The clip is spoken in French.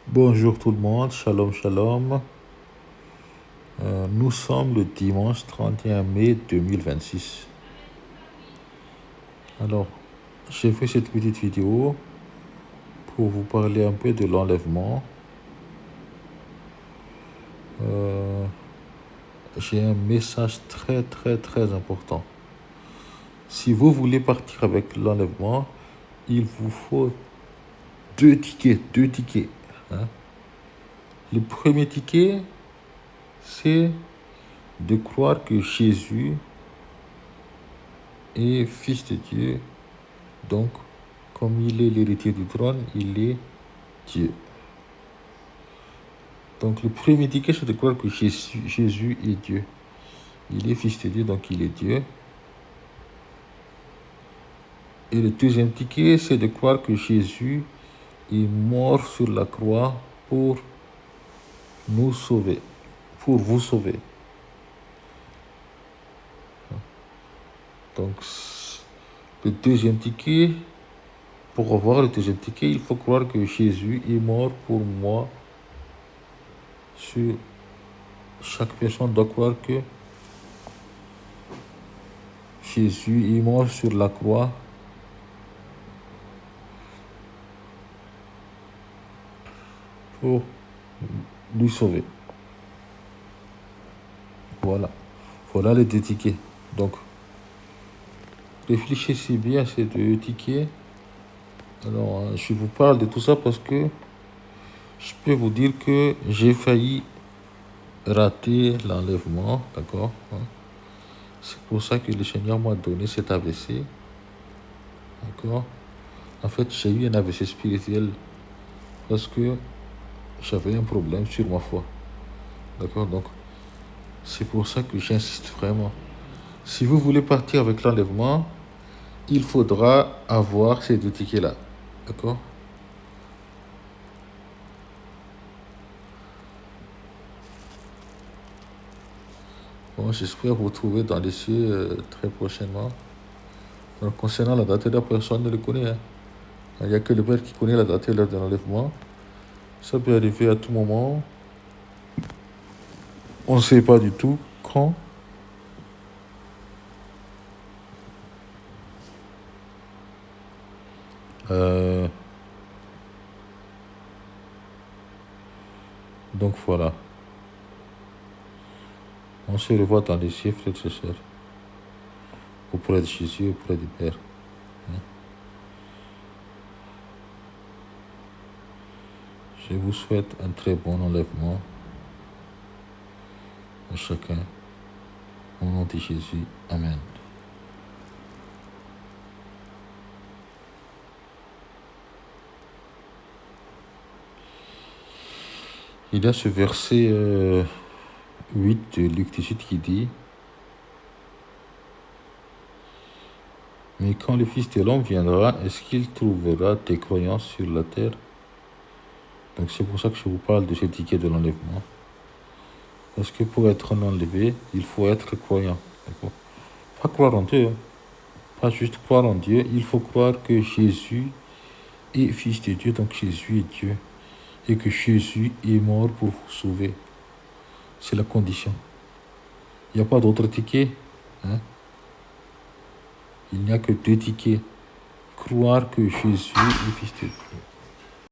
Bonjour tout le monde, shalom shalom. Nous sommes le dimanche 31 mai 2026. Alors, j'ai fait cette petite vidéo pour vous parler un peu de l'enlèvement. J'ai un message très important. Si vous voulez partir avec l'enlèvement, il vous faut deux tickets. Hein. Le premier ticket, c'est de croire que Jésus est fils de Dieu. Donc, comme il est l'héritier du trône, il est Dieu. Donc, le premier ticket, c'est de croire que Jésus est Dieu. Il est fils de Dieu, donc il est Dieu. Et le deuxième ticket, c'est de croire que Jésus est mort sur la croix pour nous sauver, pour vous sauver. Donc, le deuxième ticket, pour avoir le deuxième ticket, il faut croire que Jésus est mort pour moi. Chaque personne doit croire que Jésus est mort sur la croix pour nous sauver. Voilà les deux tickets. Donc, réfléchissez bien à ces deux tickets. Alors, je vous parle de tout ça parce que je peux vous dire que j'ai failli rater l'enlèvement, d'accord? C'est pour ça que le Seigneur m'a donné cet AVC, d'accord? En fait, j'ai eu un AVC spirituel parce que j'avais un problème sur ma foi, d'accord? Donc, c'est pour ça que j'insiste vraiment. Si vous voulez partir avec l'enlèvement, il faudra avoir ces deux tickets-là, d'accord? Bon, j'espère vous trouver dans les cieux très prochainement. Alors, concernant la date, personne ne le connaît. Hein. Il n'y a que le Père qui connaît la date de l'enlèvement. Ça peut arriver à tout moment. On ne sait pas du tout quand. Donc voilà. On se revoit dans les cieux, frères et sœurs. Auprès de Jésus, auprès du Père. Je vous souhaite un très bon enlèvement à chacun. Au nom de Jésus. Amen. Il y a ce verset 8 de Luc 18 qui dit: mais quand le Fils de l'homme viendra, est-ce qu'il trouvera des croyants sur la terre? Donc c'est pour ça que je vous parle de ce ticket de l'enlèvement. Parce que pour être enlevé, il faut être croyant. D'accord? Pas croire en Dieu, hein. Pas juste croire en Dieu, il faut croire que Jésus est fils de Dieu, donc Jésus est Dieu. Et que Jésus est mort pour vous sauver. C'est la condition. Il n'y a pas d'autre ticket. Hein? Il n'y a que deux tickets. Croire que Jésus est fils de Dieu.